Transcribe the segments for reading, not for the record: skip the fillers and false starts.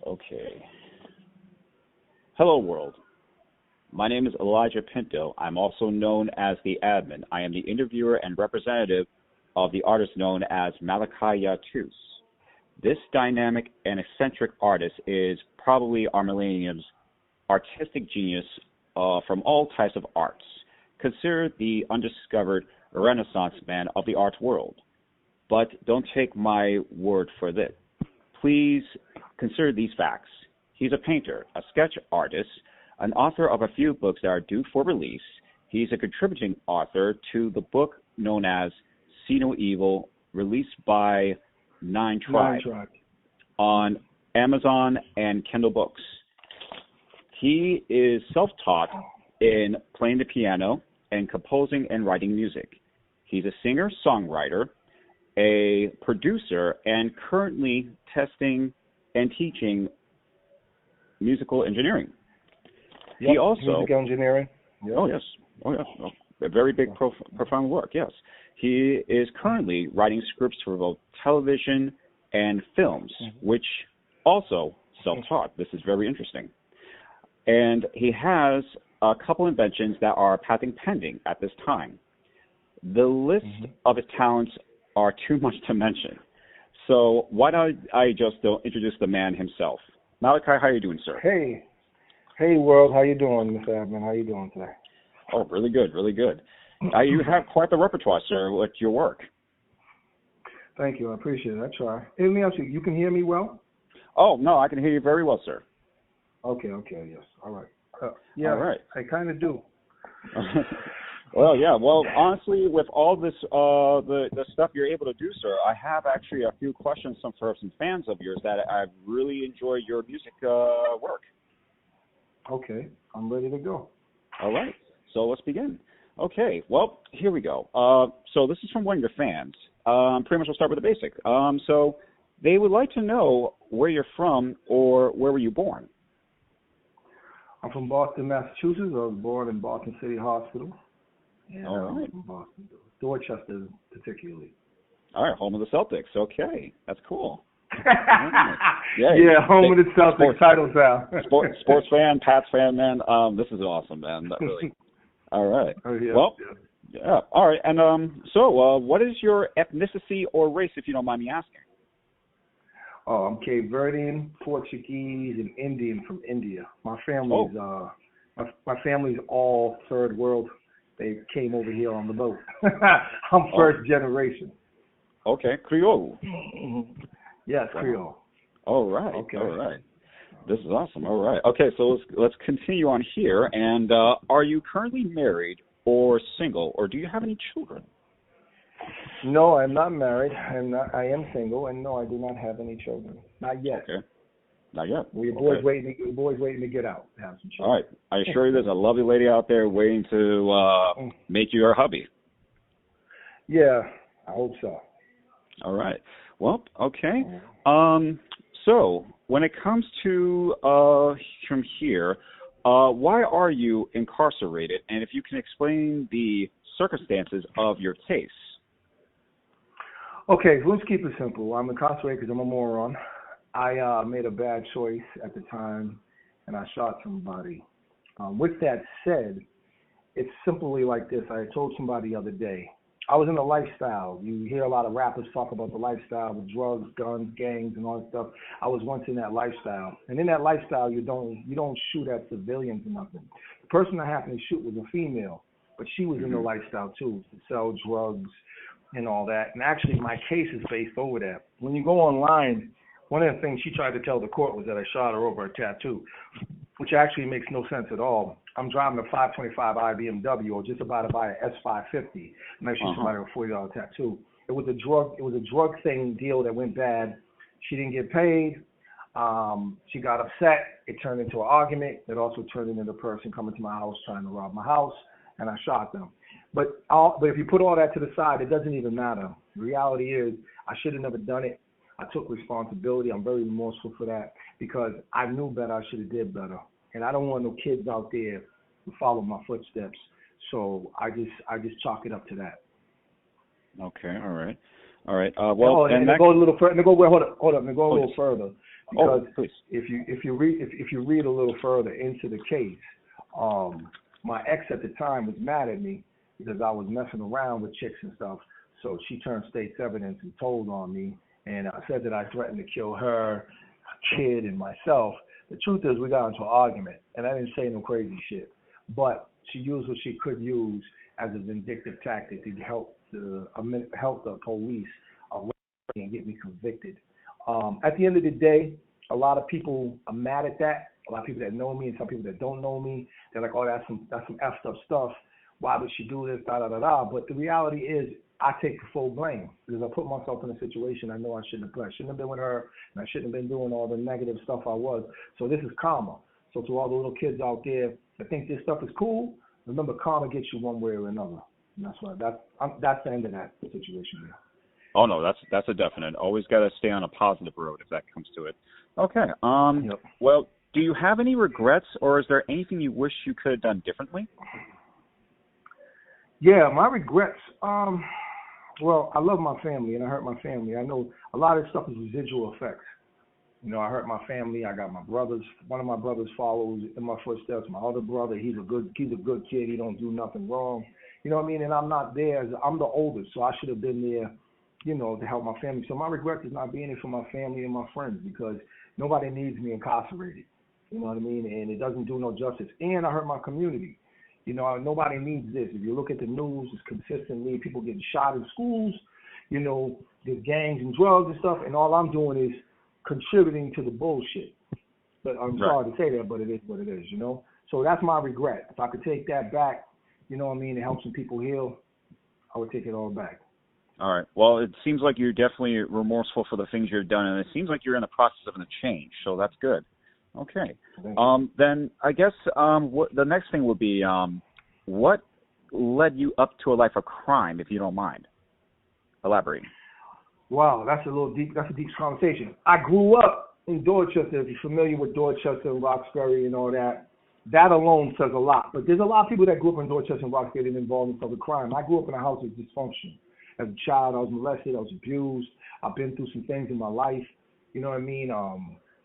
Okay. Hello, world. My name is Elijah Pinto. I'm also known as the admin. I am the interviewer and representative of the artist known as Malachi Yahtues. This dynamic and eccentric artist is probably our millennium's artistic genius from all types of arts. Considered the undiscovered Renaissance man of the art world. But don't take my word for this. Please consider these facts. He's a painter, a sketch artist, an author of a few books that are due for release. He's a contributing author to the book known as See No Evil, released by Nine Tribe on Amazon and Kindle Books. He is self-taught in playing the piano and composing and writing music. He's a singer-songwriter, a producer, and currently testing and teaching musical engineering. Yep, he also music engineering. Yep. Oh yes, a very big, profound work. Yes, he is currently writing scripts for both television and films, which also self-taught. This is very interesting, and he has a couple inventions that are patent pending at this time. The list of his talents are too much to mention. So why don't I just introduce the man himself? Malachi, how are you doing, sir? Hey, world. How you doing, Mr. Admin? How you doing today? Oh, really good, really good. You have quite the repertoire, sir, with your work. Thank you. I appreciate it. I try. Hey, let me ask you, you can hear me well? Oh, no, I can hear you very well, sir. Okay, yes. All right. Yeah, all right. I kind of do. Well, yeah. Well, honestly, with all this, the stuff you're able to do, sir, I have actually a few questions from some fans of yours that I've really enjoyed your music work. Okay, I'm ready to go. All right, so let's begin. Okay, well, here we go. So this is from one of your fans. Pretty much we'll start with the basic. So they would like to know where you're from or where were you born? I'm from Boston, Massachusetts. I was born in Boston City Hospital. And all right. From Boston, Dorchester particularly. All right, home of the Celtics. Okay, that's cool. Yeah, home of the Celtics, title down. Sports fan, Pats fan, man. This is awesome, man. Really. All right. Oh, yeah, well, yeah. All right. And so what is your ethnicity or race, if you don't mind me asking? Oh, I'm Cape Verdean, Portuguese, and Indian from India. My family's my family's all third world. They came over here on the boat. I'm first generation. Okay, Creole. Yes, Creole. All right. Okay. All right. This is awesome. All right. Okay, so let's continue on here. And are you currently married or single, or do you have any children? No, I'm not married. I am single, and no, I do not have any children. Not yet. Okay. Not yet. Well, your boy's waiting to get out to have some children. All right. I assure you, there's a lovely lady out there waiting to make you her hubby. Yeah, I hope so. All right. Well, okay. So when it comes to from here, why are you incarcerated? And if you can explain the circumstances of your case. Okay, so let's keep it simple. I'm incarcerated because I'm a moron. I made a bad choice at the time, and I shot somebody. With that said, it's simply like this. I told somebody the other day, I was in a lifestyle. You hear a lot of rappers talk about the lifestyle with drugs, guns, gangs, and all that stuff. I was once in that lifestyle. And in that lifestyle, you don't shoot at civilians or nothing. The person I happened to shoot was a female, but she was in the lifestyle too, to sell drugs and all that. And actually, my case is based over that. When you go online, one of the things she tried to tell the court was that I shot her over a tattoo, which actually makes no sense at all. I'm driving a 525i BMW or just about to buy an S550, and I shoot somebody with a $40 tattoo. It was a drug thing deal that went bad. She didn't get paid. She got upset. It turned into an argument. It also turned into the person coming to my house trying to rob my house, and I shot them. But if you put all that to the side, it doesn't even matter. The reality is I should have never done it. I took responsibility. I'm very remorseful for that because I knew better. I should have did better. And I don't want no kids out there to follow my footsteps. So I just chalk it up to that. Okay, all right. All right. And go a little further. Hold up. Go a little further, because please. if you read a little further into the case, my ex at the time was mad at me because I was messing around with chicks and stuff. So she turned state's evidence and told on me, and I said that I threatened to kill her, kid, and myself. The truth is, we got into an argument, and I didn't say no crazy shit. But she used what she could use as a vindictive tactic to help the police arrest me and get me convicted. At the end of the day, a lot of people are mad at that. A lot of people that know me and some people that don't know me, they're like, oh, that's some effed up stuff. Why would she do this? Da da da da. But the reality is, I take the full blame because I put myself in a situation I know I shouldn't have put. I shouldn't have been with her, and I shouldn't have been doing all the negative stuff I was. So this is karma. So to all the little kids out there that think this stuff is cool, remember, karma gets you one way or another. And that's the end of that situation there. Oh no, that's a definite. Always got to stay on a positive road if that comes to it. Okay. Yep. Well, do you have any regrets, or is there anything you wish you could have done differently? Yeah, my regrets. Well, I love my family and I hurt my family. I know a lot of this stuff is residual effects. You know, I hurt my family. I got my brothers. One of my brothers follows in my footsteps. My other brother, he's a good kid. He don't do nothing wrong. You know what I mean? And I'm not there. I'm the oldest, so I should have been there, you know, to help my family. So my regret is not being there for my family and my friends, because nobody needs me incarcerated. You know what I mean? And it doesn't do no justice. And I hurt my community. You know, nobody needs this. If you look at the news, it's consistently people getting shot in schools. You know, there's gangs and drugs and stuff, and all I'm doing is contributing to the bullshit. But I'm sorry to say that, but it is what it is, you know? So that's my regret. If I could take that back, you know what I mean, and help some people heal, I would take it all back. All right. Well, it seems like you're definitely remorseful for the things you've done, and it seems like you're in the process of a change, so that's good. Okay. Then I guess the next thing would be, what led you up to a life of crime, if you don't mind elaborating? Wow, that's a deep conversation. I grew up in Dorchester. If you're familiar with Dorchester and Roxbury and all that, that alone says a lot. But there's a lot of people that grew up in Dorchester and Roxbury that are involved in public crime. I grew up in a house of dysfunction. As a child, I was molested. I was abused. I've been through some things in my life. You know what I mean?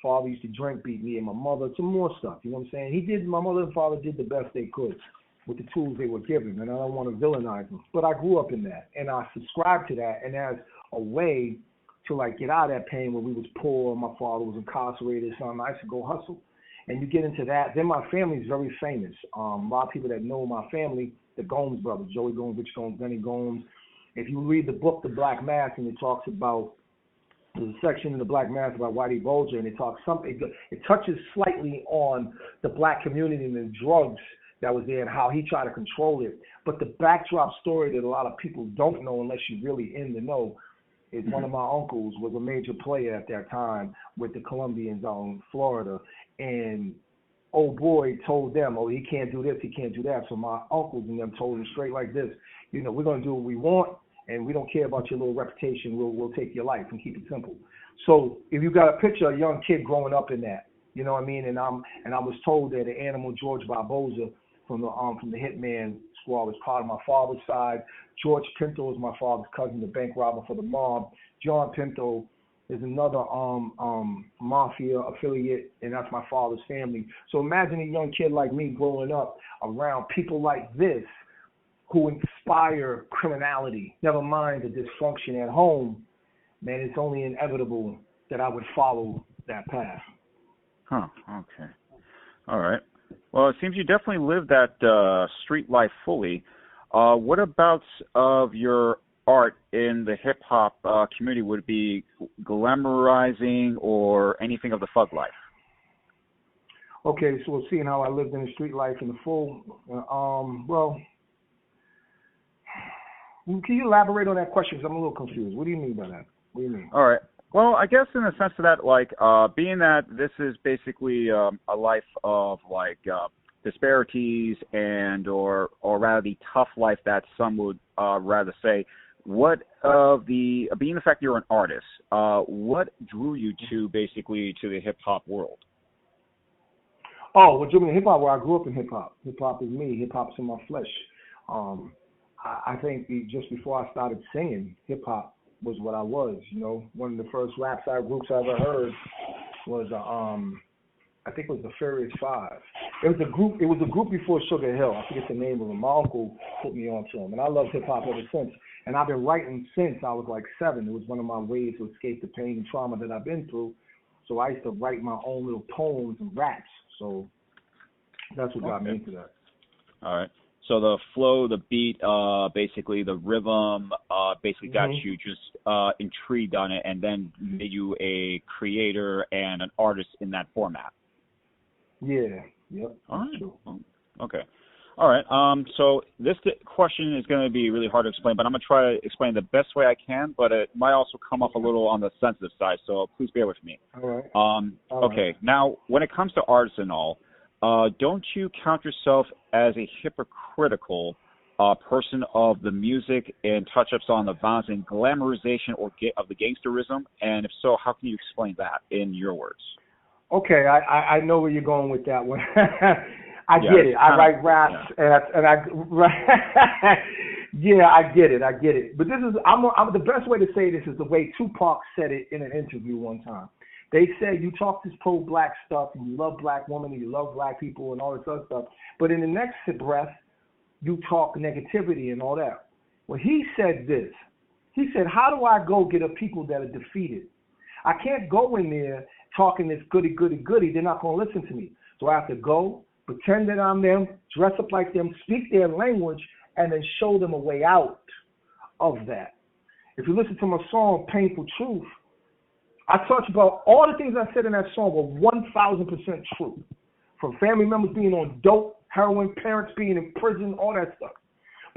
Father used to drink, beat me and my mother, some more stuff. You know what I'm saying? My mother and father did the best they could with the tools they were given, and I don't want to villainize them. But I grew up in that, and I subscribed to that, and as a way to like get out of that pain when we was poor, my father was incarcerated, so I used to go hustle. And you get into that, then my family's very famous. A lot of people that know my family, the Gomes brothers, Joey Gomes, Rich Gomes, Benny Gomes. If you read the book, The Black Mass, and it talks about, there's a section in The Black Mass about Whitey Bulger, and it touches slightly on the black community and the drugs that was there and how he tried to control it. But the backdrop story that a lot of people don't know unless you're really in the know is one of my uncles was a major player at that time with the Colombians on Florida. And old boy told them, oh, he can't do this, he can't do that. So my uncles and them told him straight like this, you know, we're going to do what we want, and we don't care about your little reputation. We'll take your life and keep it simple. So if you got a picture of a young kid growing up in that, you know what I mean? And I was told that the animal George Barboza from the Hitman Squad was part of my father's side. George Pinto was my father's cousin, the bank robber for the mob. John Pinto is another mafia affiliate, and that's my father's family. So imagine a young kid like me growing up around people like this who inspire criminality. Never mind the dysfunction at home. Man, it's only inevitable that I would follow that path. Huh, okay. All right. Well, it seems you definitely lived that street life fully. What about of your art in the hip-hop community? Would it be glamorizing or anything of the thug life? Okay, so seeing how I lived in the street life in the full, well, can you elaborate on that question? Because I'm a little confused. What do you mean by that? What do you mean? All right. Well, I guess in the sense of that, like, being that this is basically a life of, like, disparities and or rather the tough life that some would rather say, what of the, being the fact you're an artist, what drew you to basically to the hip-hop world? Oh, what drew me to hip-hop? Well, I grew up in hip-hop. Hip-hop is me. Hip-hop's in my flesh. I think just before I started singing, hip-hop was what I was. You know, one of the first rap side groups I ever heard was I think it was the Furious Five. It was a group. It was a group before Sugar Hill. I forget the name of them. My uncle put me on to them, and I loved hip hop ever since. And I've been writing since I was like 7. It was one of my ways to escape the pain and trauma that I've been through. So I used to write my own little poems and raps. So that's what got me into that. All right. So the flow, the beat, basically the rhythm, basically got you just intrigued on it, and then made you a creator and an artist in that format. Yeah. Yep. All right. True. Okay. All right. So this question is going to be really hard to explain, but I'm going to try to explain the best way I can, but it might also come up a little on the sensitive side, so please bear with me. All right. Okay. Right. Now, when it comes to artists and all, don't you count yourself as a hypocritical person of the music and touch-ups on the violence and glamorization of the gangsterism? And if so, how can you explain that in your words? Okay, I know where you're going with that one. I get it. I write raps, and I yeah, I get it. But this is I'm the best way to say this is the way Tupac said it in an interview one time. They said you talk this pro-black stuff, and you love black women, and you love black people, and all this other stuff. But in the next breath, you talk negativity and all that. Well, he said this. He said, how do I go get a people that are defeated? I can't go in there talking this goody. They're not going to listen to me. So I have to go, pretend that I'm them, dress up like them, speak their language, and then show them a way out of that. If you listen to my song, Painful Truth, I talked about all the things I said in that song were 1,000% true. From family members being on dope, heroin, parents being in prison, all that stuff.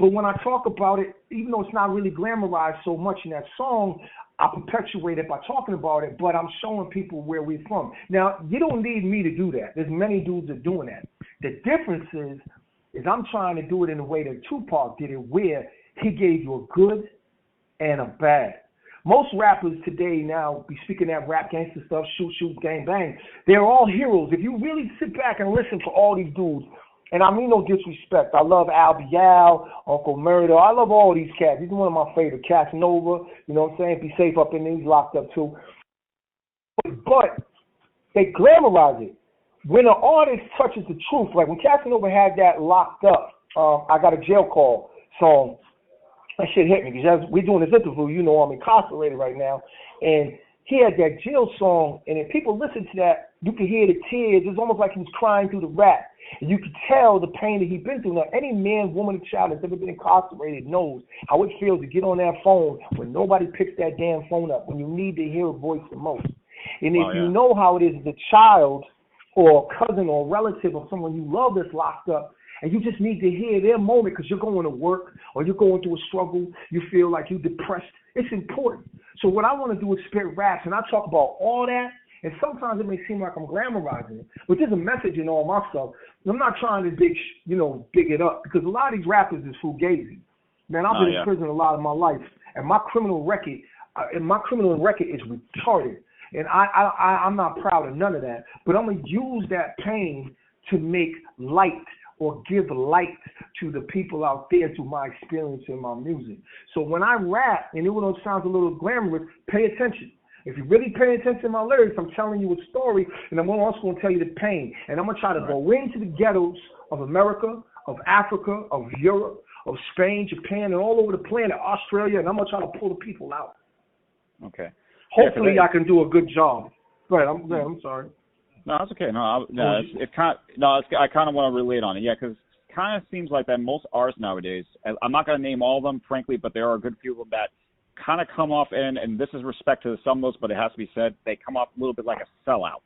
But when I talk about it, even though it's not really glamorized so much in that song, I perpetuate it by talking about it, but I'm showing people where we're from. Now, you don't need me to do that. There's many dudes that are doing that. The difference is I'm trying to do it in a way that Tupac did it, where he gave you a good and a bad. Most rappers today now be speaking that rap gangster stuff, shoot, gang, bang. They're all heroes. If you really sit back and listen to all these dudes, and I mean no disrespect, I love Al, Uncle Murder. I love all these cats. These are one of my favorite. Casanova, you know what I'm saying? Be safe up in there. He's locked up too. But they glamorize it. When an artist touches the truth, like when Casanova had that Locked Up, I Got a Jail Call song, that shit hit me because we're doing this interview, you know I'm incarcerated right now, and he had that jail song, and if people listen to that, you can hear the tears. It's almost like he was crying through the rap, and you could tell the pain that he's been through. Now, any man, woman, or child that's ever been incarcerated knows how it feels to get on that phone when nobody picks that damn phone up, when you need to hear a voice the most. And if you know how it is as a child or a cousin or a relative or someone you love that's locked up, and you just need to hear their moment because you're going to work or you're going through a struggle, you feel like you're depressed. It's important. So what I want to do is spit raps, and I talk about all that, and sometimes it may seem like I'm glamorizing it, but there's a message in all my stuff. I'm not trying to big it up, because a lot of these rappers is fugazi. Man, I've been in prison a lot of my life, and my criminal record is retarded. And I'm not proud of none of that, but I'm going to use that pain to make light or give light to the people out there through my experience in my music. So when I rap, and even though it sounds a little glamorous, pay attention. If you really pay attention to my lyrics, I'm telling you a story, and I'm also going to tell you the pain. And I'm going to try to go into the ghettos of America, of Africa, of Europe, of Spain, Japan, and all over the planet, Australia, and I'm going to try to pull the people out. Okay. Hopefully I can do a good job. Go ahead. I'm sorry. No, that's okay. I kind of want to relate on it. Yeah, because it kind of seems like that most artists nowadays, I'm not going to name all of them, frankly, but there are a good few of them that kind of come off, and this is respect to some of those, but it has to be said, they come off a little bit like a sellout.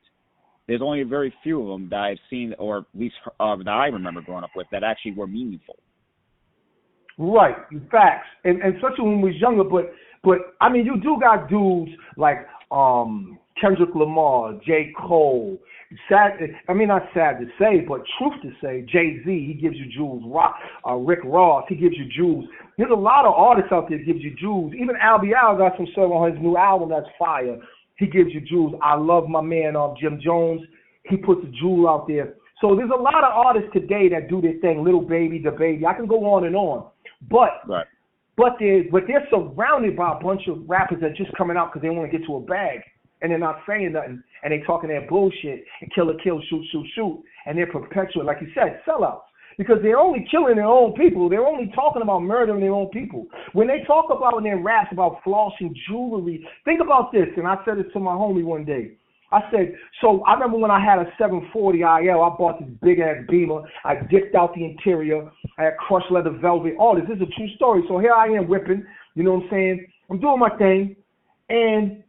There's only very few of them that I've seen, or at least that I remember growing up with, that actually were meaningful. Right, facts. And especially when we was younger, but I mean, you do got dudes like Kendrick Lamar, J. Cole. Not sad to say, but truth to say, Jay-Z, he gives you jewels. Rick Ross, he gives you jewels. There's a lot of artists out there that gives you jewels. Even Al got some stuff on his new album that's fire. He gives you jewels. I love my man Jim Jones. He puts a jewel out there. So there's a lot of artists today that do their thing. Little Baby, the Baby. I can go on and on. But but they're surrounded by a bunch of rappers that are just coming out because they want to get to a bag, and they're not saying nothing, and they talking their bullshit and kill, shoot, and they're perpetual, like you said, sellouts. Because they're only killing their own people. They're only talking about murdering their own people. When they talk about in their raps about flossing jewelry, think about this, and I said this to my homie one day. I said, so I remember when I had a 740 IL, I bought this big-ass Beamer. I dipped out the interior. I had crushed leather velvet. All this is a true story. So here I am whipping, you know what I'm saying? I'm doing my thing, and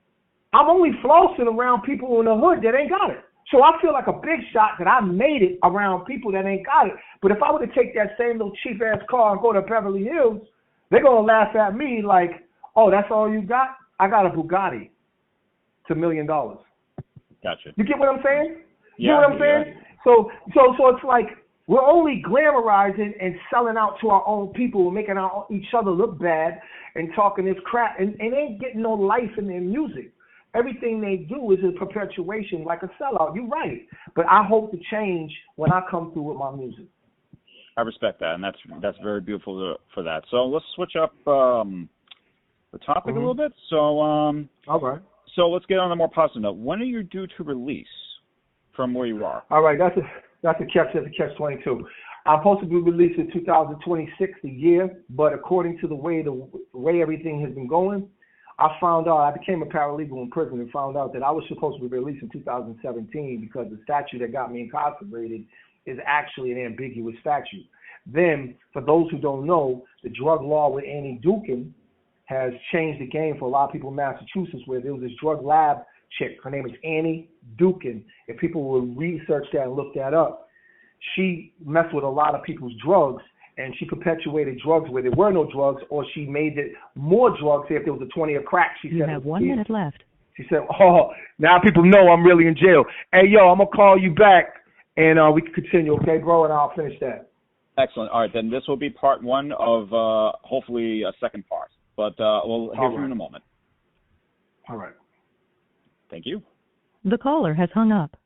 I'm only flossing around people in the hood that ain't got it. So I feel like a big shot that I made it around people that ain't got it. But if I were to take that same little cheap-ass car and go to Beverly Hills, they're going to laugh at me like, oh, that's all you got? I got a Bugatti. It's $1 million. Gotcha. You get what I'm saying? You know what I'm saying? So it's like we're only glamorizing and selling out to our own people, making each other look bad and talking this crap, and ain't getting no life in their music. Everything they do is a perpetuation, like a sellout. You're right. But I hope to change when I come through with my music. I respect that, and that's very beautiful for that. So let's switch up the topic a little bit. So all right. So let's get on a more positive note. When are you due to release from where you are? All right, that's a catch-22. I'm supposed to be released in 2026, a year, but according to the way everything has been going, I found out, I became a paralegal in prison and found out that I was supposed to be released in 2017 because the statute that got me incarcerated is actually an ambiguous statute. Then, for those who don't know, the drug law with Annie Dukin has changed the game for a lot of people in Massachusetts, where there was this drug lab chick. Her name is Annie Dukin. If people will research that and look that up, she messed with a lot of people's drugs, and she perpetuated drugs where there were no drugs, or she made it more drugs. Say if there was a 20 of crack, she said. You have 1 minute left. She said, oh, now people know I'm really in jail. Hey, yo, I'm going to call you back, and we can continue, okay, bro, and I'll finish that. Excellent. All right, then this will be part one of hopefully a second part. But we'll hear from you in a moment. All right. Thank you. The caller has hung up.